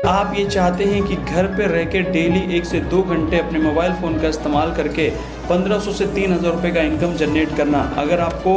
आप ये चाहते हैं कि घर पे रह के डेली 1 से 2 घंटे अपने मोबाइल फ़ोन का इस्तेमाल करके 1500 से 3000 रुपये का इनकम जनरेट करना। अगर आपको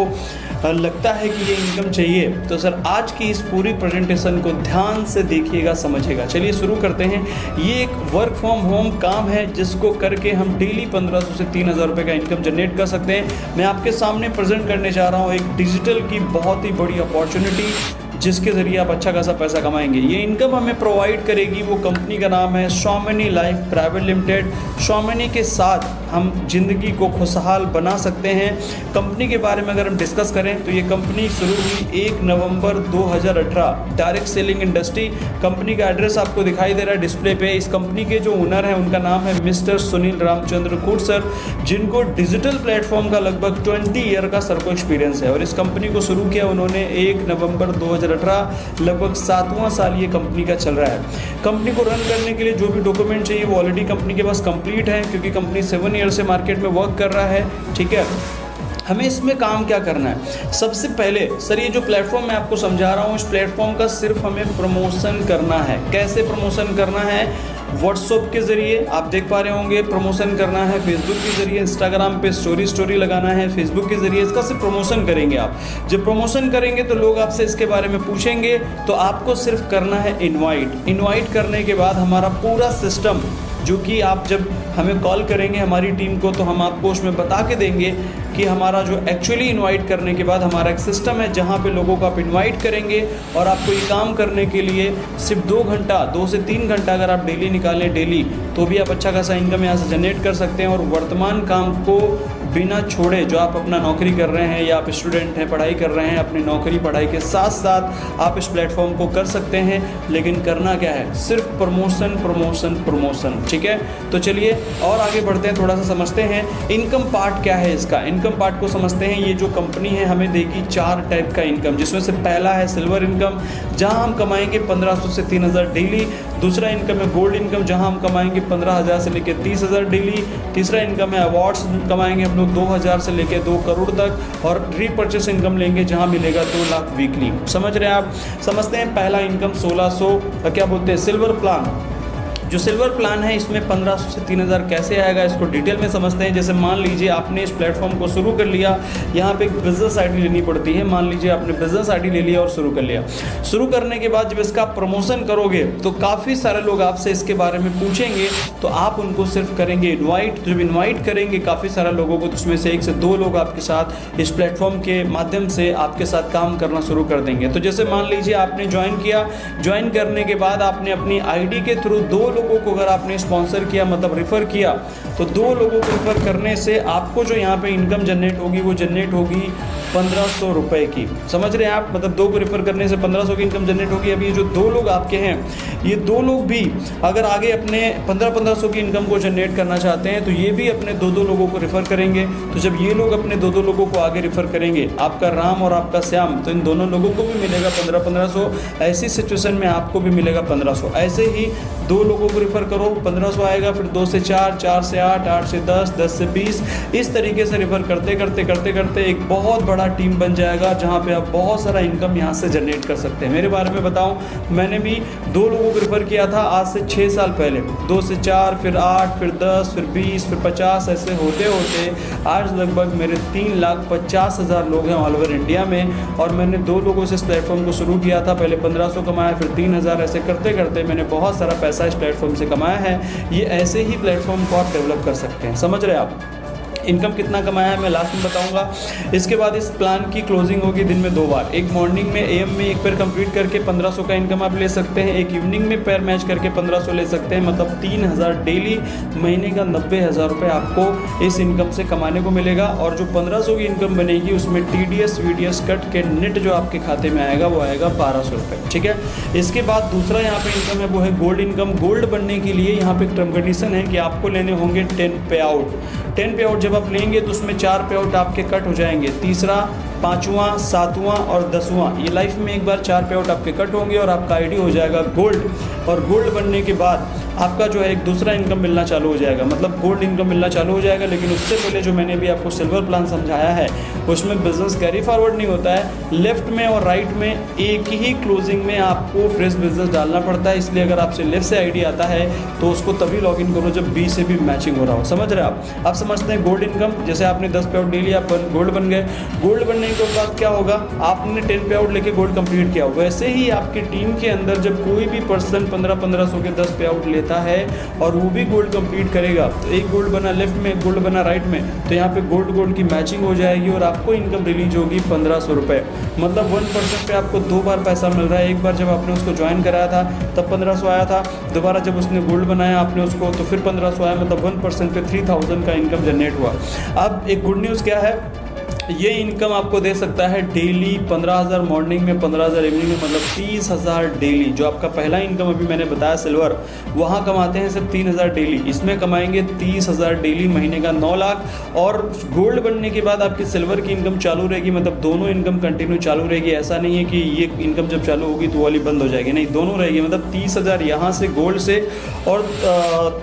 लगता है कि ये इनकम चाहिए तो सर आज की इस पूरी प्रेजेंटेशन को ध्यान से देखिएगा, समझिएगा। चलिए शुरू करते हैं। ये एक वर्क फ्रॉम होम काम है जिसको करके हम डेली 1500 से 3000 रुपये का इनकम जनरेट कर सकते हैं। मैं आपके सामने प्रेजेंट करने जा रहा हूँ एक डिजिटल की बहुत ही बड़ी अपॉर्चुनिटी जिसके ज़रिए आप अच्छा खासा पैसा कमाएंगे। ये इनकम हमें प्रोवाइड करेगी वो कंपनी का नाम है स्वामिनी लाइफ प्राइवेट लिमिटेड। स्वामिनी के साथ हम ज़िंदगी को खुशहाल बना सकते हैं। कंपनी के बारे में अगर हम डिस्कस करें तो ये कंपनी शुरू हुई 1 नवंबर 2018। Direct selling industry. कंपनी का एड्रेस आपको दिखाई दे रहा है डिस्प्ले पे। इस कंपनी के जो ओनर हैं उनका नाम है मिस्टर सुनील रामचंद्र कूट सर, जिनको डिजिटल प्लेटफॉर्म का लगभग 20 ईयर का सर को एक्सपीरियंस है। और इस कंपनी को शुरू किया उन्होंने 1 नवंबर 2018। लगभग 7वां साल ये कंपनी का चल रहा है। कंपनी को रन करने के लिए जो भी डॉक्यूमेंट चाहिए वो ऑलरेडी कंपनी के पास कंप्लीट है, क्योंकि कंपनी 7 ईयर से मार्केट में वर्क कर रहा है। ठीक है, हमें इसमें काम क्या करना है? सबसे पहले सर ये जो प्लेटफॉर्म मैं आपको समझा रहा हूँ, इस प्लेटफॉर्म का सिर्फ हमें प्रमोशन करना है। कैसे प्रमोशन करना है? व्हाट्सएप के ज़रिए आप देख पा रहे होंगे प्रमोशन करना है, फेसबुक के ज़रिए, इंस्टाग्राम पे स्टोरी लगाना है, फेसबुक के ज़रिए इसका सिर्फ प्रमोशन करेंगे आप। जब प्रमोशन करेंगे तो लोग आपसे इसके बारे में पूछेंगे, तो आपको सिर्फ करना है इनवाइट करने के बाद हमारा पूरा सिस्टम, जो कि आप जब हमें कॉल करेंगे हमारी टीम को तो हम आपको उसमें बता के देंगे कि हमारा जो एक्चुअली इनवाइट करने के बाद हमारा एक सिस्टम है जहां पे लोगों को आप इनवाइट करेंगे। और आपको ये काम करने के लिए सिर्फ 2 से 3 घंटा अगर आप डेली निकालें डेली, तो भी आप अच्छा खासा इनकम यहाँ से जनरेट कर सकते हैं। और वर्तमान काम को बिना छोड़े, जो आप अपना नौकरी कर रहे हैं या आप स्टूडेंट हैं पढ़ाई कर रहे हैं, अपनी नौकरी पढ़ाई के साथ साथ आप इस प्लेटफॉर्म को कर सकते हैं। लेकिन करना क्या है? सिर्फ प्रमोशन। ठीक है, तो चलिए और आगे बढ़ते हैं, थोड़ा सा समझते हैं इनकम पार्ट क्या है इसका। इनकम पार्ट को समझते हैं। ये जो कंपनी है हमें देगी 4 टाइप का इनकम, जिसमें से पहला है सिल्वर इनकम, जहां हम कमाएंगे 1500 से 3000 डेली। दूसरा इनकम है गोल्ड इनकम, जहां हम कमाएंगे 15,000 से लेकर 30,000 डेली। तीसरा इनकम है अवार्ड्स, कमाएंगे हम लोग 2000 से लेकर 2 करोड़ तक। और रीपर्चेस इनकम लेंगे जहां मिलेगा 2 लाख वीकली। समझ रहे हैं आप? समझते हैं पहला इनकम 1600 क्या बोलते हैं, सिल्वर प्लान। जो सिल्वर प्लान है इसमें 1500 से 3000 कैसे आएगा, इसको डिटेल में समझते हैं। जैसे मान लीजिए आपने इस प्लेटफॉर्म को शुरू कर लिया, यहाँ पे एक बिजनेस आईडी लेनी पड़ती है। मान लीजिए आपने बिजनेस आईडी ले लिया और शुरू कर लिया। शुरू करने के बाद जब इसका प्रमोशन करोगे तो काफ़ी सारे लोग आपसे इसके बारे में पूछेंगे, तो आप उनको सिर्फ करेंगे इन्वाइट। जब इन्वाइट करेंगे काफ़ी सारे लोगों को, तो उसमें से 1 से 2 लोग आपके साथ इस प्लेटफॉर्म के माध्यम से आपके साथ काम करना शुरू कर देंगे। तो जैसे मान लीजिए आपने ज्वाइन किया, ज्वाइन करने के बाद आपने अपनी आईडी के थ्रू 2 लोगों को अगर आपने स्पॉन्सर किया, मतलब रिफ़र किया, तो 2 लोगों को रिफ़र करने से आपको जो यहाँ पे इनकम जनरेट होगी वो जनरेट होगी 1500 रुपये की। समझ रहे हैं आप? मतलब 2 को रिफ़र करने से 1500 की इनकम जनरेट होगी। अभी ये जो 2 लोग आपके हैं, ये 2 लोग भी अगर आगे अपने 1500 की इनकम को जनरेट करना चाहते हैं तो ये भी अपने 2 लोगों को रिफ़र करेंगे। तो जब ये लोग अपने 2 लोगों को आगे रिफ़र करेंगे, आपका राम और आपका श्याम, तो इन दोनों लोगों को भी मिलेगा 1500। ऐसी सिचुएशन में आपको भी मिलेगा 1500। ऐसे ही 2 लोगों को रिफ़र करो, 1500 आएगा। फिर 2 से 4, 4 से 8, 8 से 10, 10 से 20, इस तरीके से रिफ़र करते करते एक बहुत बड़ा टीम बन जाएगा, जहाँ पे आप बहुत सारा इनकम यहाँ से जनरेट कर सकते हैं। मेरे बारे में बताऊँ, मैंने भी 2 लोगों को रिफ़र किया था आज से 6 साल पहले। 2 से 4, फिर 8, फिर 10, फिर 20, फिर 50, ऐसे होते होते आज लगभग मेरे 3,50,000 लोग हैं ऑल ओवर इंडिया में। और मैंने 2 लोगों से इस प्लेटफॉर्म को शुरू किया था। पहले 1500 कमाया, फिर 3000, ऐसे करते करते मैंने बहुत सारा पैसा इस प्लेटफॉर्म से कमाया है। ये ऐसे ही प्लेटफॉर्म को आप डेवलप कर सकते हैं। समझ रहे हैं आप? इनकम कितना कमाया है मैं लास्ट में बताऊंगा। इसके बाद इस प्लान की क्लोजिंग होगी दिन में 2 बार। एक मॉर्निंग में एएम में एक पेयर कंप्लीट करके 1500 का इनकम आप ले सकते हैं। एक इवनिंग में पेयर मैच करके 1500 ले सकते हैं। मतलब 3000 डेली, महीने का 90,000 रुपये आपको इस इनकम से कमाने को मिलेगा। और जो 1500 की इनकम बनेगी उसमें TDS VDS कट के नेट जो आपके खाते में आएगा वो आएगा 1200 रुपये। ठीक है, इसके बाद दूसरा यहाँ पे इनकम है वो है गोल्ड इनकम। गोल्ड बनने के लिए यहाँ पे टर्म कंडीशन है कि आपको लेने होंगे 10 पे आउट। 10 पे आउट जब आप लेंगे तो उसमें 4 पे आउट आपके कट हो जाएंगे। तीसरा, 5वां, 7वां और 10वां, ये लाइफ में एक बार 4 पे आउट आपके कट होंगे और आपका आईडी हो जाएगा गोल्ड। और गोल्ड बनने के बाद आपका जो है एक दूसरा इनकम मिलना चालू हो जाएगा, मतलब गोल्ड इनकम मिलना चालू हो जाएगा। लेकिन उससे पहले जो मैंने भी आपको सिल्वर प्लान समझाया है उसमें बिजनेस कैरी फॉरवर्ड नहीं होता है। लेफ्ट में और राइट में एक ही क्लोजिंग में आपको फ्रेश बिजनेस डालना पड़ता है। इसलिए अगर आपसे लेफ्ट से आईडी आता है तो उसको तभी लॉगिन करो जब बी से भी मैचिंग हो रहा हो। समझ रहे हैं आप समझते हैं गोल्ड इनकम, जैसे आपने 10 पे आउट ले लिया, आप गोल्ड बन गए। गोल्ड बनने के बाद क्या होगा, आपने 10 पे आउट लेके गोल्ड कंप्लीट किया। वैसे ही आपकी टीम के अंदर जब कोई भी पर्सन 1500 के 10 पे आउट लेता है और वो भी गोल्ड कंप्लीट करेगा, तो एक गोल्ड बना लेफ्ट में, एक गोल्ड बना राइट में, तो यहाँ पे गोल्ड की मैचिंग हो जाएगी और आपको इनकम रिलीज होगी 1500 रुपये। मतलब 1% पे आपको 2 बार पैसा मिल रहा है। एक बार जब आपने उसको ज्वाइन कराया था तब 1500 आया था, दोबारा जब उसने गोल्ड बनाया आपने उसको तो फिर 1500 आया, मतलब 1% पे 3000 का इनकम जनरेट हुआ। अब एक गुड न्यूज़ क्या है, ये इनकम आपको दे सकता है डेली 15,000 मॉर्निंग में, 15,000 इवनिंग में, मतलब 30,000 डेली। जो आपका पहला इनकम अभी मैंने बताया सिल्वर, वहाँ कमाते हैं सिर्फ 3,000 डेली, इसमें कमाएंगे 30,000 डेली, महीने का 9 लाख। और गोल्ड बनने के बाद आपकी सिल्वर की इनकम चालू रहेगी, मतलब दोनों इनकम कंटिन्यू चालू रहेगी। ऐसा नहीं है कि ये इनकम जब चालू होगी तो वाली बंद हो जाएगी, नहीं, दोनों रहेगी। मतलब 30,000 यहाँ से गोल्ड से और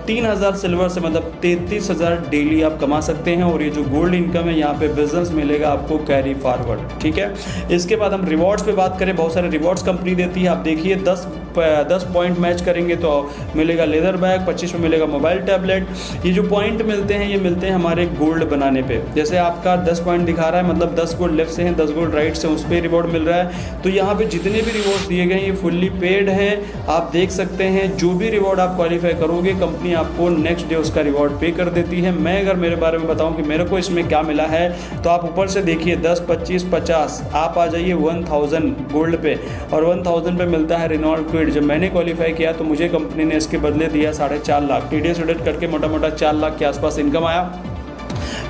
3,000 सिल्वर से, मतलब 33,000 डेली आप कमा सकते हैं। और ये जो गोल्ड इनकम है यहाँ पे बिजनेस मिलेगा आपको कैरी फॉरवर्ड, ठीक है। इसके बाद हम रिवॉर्ड्स पे बात करें, बहुत सारे रिवॉर्ड्स कंपनी देती है। आप देखिए 10 पॉइंट मैच करेंगे तो मिलेगा लेदर बैग, 25 में मिलेगा मोबाइल टैबलेट। ये जो पॉइंट मिलते हैं ये मिलते हैं हमारे गोल्ड बनाने पे। जैसे आपका 10 पॉइंट दिखा रहा है, मतलब 10 गोल्ड लेफ्ट से हैं, 10 गोल्ड राइट से, उस पर रिवॉर्ड मिल रहा है। तो यहाँ पे जितने भी रिवॉर्ड दिए गए हैं ये फुल्ली पेड हैं, आप देख सकते हैं। जो भी रिवॉर्ड आप क्वालिफाई करोगे कंपनी आपको नेक्स्ट डे उसका रिवॉर्ड पे कर देती है। मैं अगर मेरे बारे में बताऊँ कि मेरे को इसमें क्या मिला है, तो आप ऊपर से देखिए 10, 25, 50, आप आ जाइए 1000 गोल्ड पे, और 1000 पे मिलता है रेनॉल्ट क्विड। जब मैंने क्वालिफाई किया तो मुझे कंपनी ने इसके बदले दिया 4.5 लाख, टीडीएस ऑडिट करके मोटा मोटा 4 लाख के आसपास इनकम आया।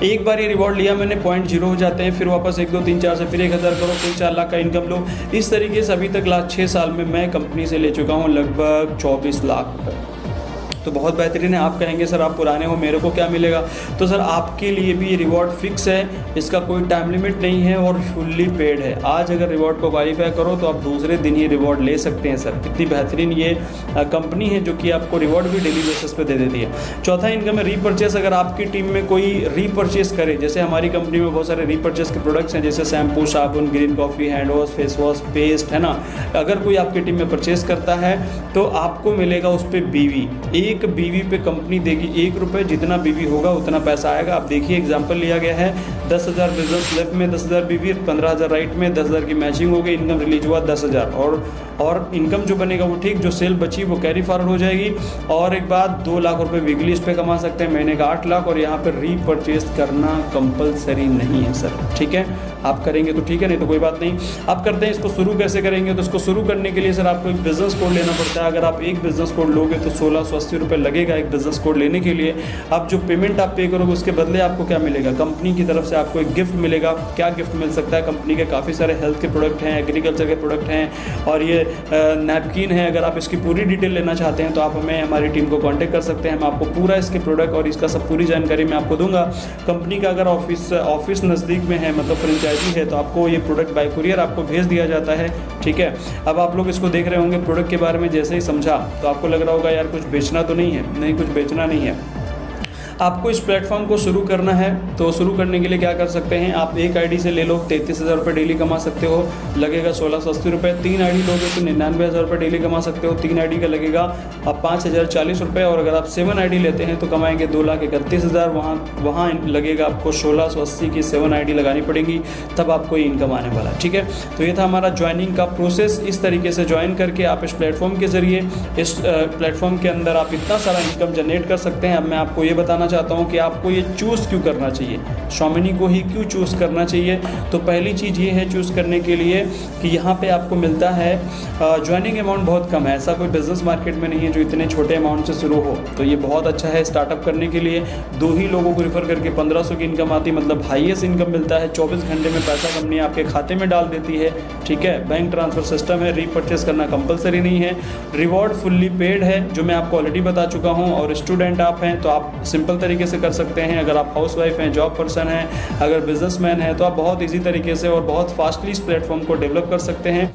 एक बार ये रिवॉर्ड लिया मैंने, पॉइंट 0 हो जाते हैं, फिर वापस 1, 2, 3, 4 से फिर 1000 करो, फिर 4 लाख का इनकम लो। इस तरीके से अभी तक लास्ट 6 साल में मैं कंपनी से ले चुका हूँ लगभग 24 लाख रुपये। तो बहुत बेहतरीन है। आप कहेंगे सर आप पुराने हो, मेरे को क्या मिलेगा? तो सर आपके लिए भी ये रिवॉर्ड फिक्स है, इसका कोई टाइम लिमिट नहीं है और फुल्ली पेड है। आज अगर रिवॉर्ड को क्वालिफाई करो तो आप दूसरे दिन ही रिवॉर्ड ले सकते हैं। सर इतनी बेहतरीन ये कंपनी है जो कि आपको रिवॉर्ड भी डेली बेसिस पे दे देती है। चौथा इनकम है रीपर्चेस। अगर आपकी टीम में कोई रीपर्चेस करे, जैसे हमारी कंपनी में बहुत सारे रीपर्चेस के प्रोडक्ट्स हैं, जैसे शैम्पू, साबुन, green coffee, hand wash, face wash, paste, है ना। अगर कोई आपकी टीम में परचेस करता है तो आपको मिलेगा उस पर बीवी। एक बीवी पे कंपनी देगी 1 रुपये, जितना बीवी होगा उतना पैसा आएगा। आप देखिए एग्जांपल लिया गया है, 10,000 बिजनेस लेफ्ट में, 10,000 बीवी, 15,000 राइट में, 10,000 की मैचिंग हो गई, इनकम रिलीज हुआ 10,000। और इनकम जो बनेगा वो ठीक, जो सेल बची वो कैरी फॉरवर्ड हो जाएगी। और एक बात, 2 लाख रुपए वीकली इस पे कमा सकते हैं, महीने का 8 लाख। और यहाँ पर रीपर्चेज करना कंपलसरी नहीं है सर, ठीक है। आप करेंगे तो ठीक है, नहीं तो कोई बात नहीं। आप करते हैं। इसको शुरू कैसे करेंगे? तो इसको शुरू करने के लिए सर आपको एक बिजनेस कोड लेना पड़ता है। अगर आप एक बिजनेस कोड लोगे तो 1680 रुपये लगेगा एक बिजनेस कोड लेने के लिए। अब जो पेमेंट आप पे करोगे उसके बदले आपको क्या मिलेगा? कंपनी की तरफ से आपको एक गिफ्ट मिलेगा। क्या गिफ्ट मिल सकता है? कंपनी के काफ़ी सारे हेल्थ के प्रोडक्ट हैं, एग्रीकल्चर के प्रोडक्ट हैं, और ये नैपकिन है। अगर आप इसकी पूरी डिटेल लेना चाहते हैं तो आप हमें, हमारी टीम को कांटेक्ट कर सकते हैं। हम आपको पूरा इसके प्रोडक्ट और इसका सब पूरी जानकारी मैं आपको दूंगा। कंपनी का अगर ऑफिस नज़दीक में है, मतलब फ्रेंचाइजी है, तो आपको ये प्रोडक्ट बाय कुरियर आपको भेज दिया जाता है, ठीक है। अब आप लोग इसको देख रहे होंगे, प्रोडक्ट के बारे में जैसे ही समझा तो आपको लग रहा होगा यार कुछ बेचना तो नहीं है। नहीं, कुछ बेचना नहीं है। आपको इस प्लेटफॉर्म को शुरू करना है तो शुरू करने के लिए क्या कर सकते हैं, आप एक आईडी से ले लो, 33,000 रुपये डेली कमा सकते हो, लगेगा 1680 रुपये। 3 आईडी लोगे तो 99,000 रुपये डेली कमा सकते हो। 3 आईडी का लगेगा 5,040 रुपये। और अगर आप 7 आईडी लेते हैं तो कमाएंगे 2,31,000। वहाँ लगेगा आपको 1680 की 7 आईडी लगानी पड़ेगी, तब आपको ये इनकम आने वाला, ठीक है। तो ये था हमारा ज्वाइनिंग का प्रोसेस। इस तरीके से ज्वाइन करके आप इस प्लेटफॉर्म के ज़रिए, इस प्लेटफॉर्म के अंदर आप इतना सारा इनकम जनरेट कर सकते हैं। अब मैं आपको ये बताना चाहता हूं कि आपको ये चूज़ क्यों करना चाहिए, Shomini को ही क्यों चूज़ करना चाहिए। तो पहली चीज़ ये है चूज़ करने के लिए कि यहाँ पे आपको मिलता है ज्वाइनिंग अमाउंट बहुत कम है। ऐसा कोई बिजनेस मार्केट में नहीं है जो इतने छोटे अमाउंट से शुरू हो। तो ये बहुत अच्छा है स्टार्टअप करने के लिए। 2 ही लोगों को रिफ़र करके 1500 की इनकम आती, मतलब हाईएस्ट इनकम मिलता है। 24 घंटे में पैसा कंपनी आपके खाते में डाल देती है, ठीक है। बैंक ट्रांसफ़र सिस्टम है, रीपर्चेस करना कंपलसरी नहीं है। रिवॉर्ड फुल्ली पेड है, जो मैं आपको ऑलरेडी बता चुका हूँ। और स्टूडेंट आप हैं तो आप सिंपल तरीके से कर सकते हैं। अगर आप हाउसवाइफ हैं, जॉब पर्सन हैं, अगर बिजनेसमैन हैं, तो आप बहुत ईजी तरीके से और बहुत फास्टली इस प्लेटफॉर्म को डेवलप कर सकते हैं।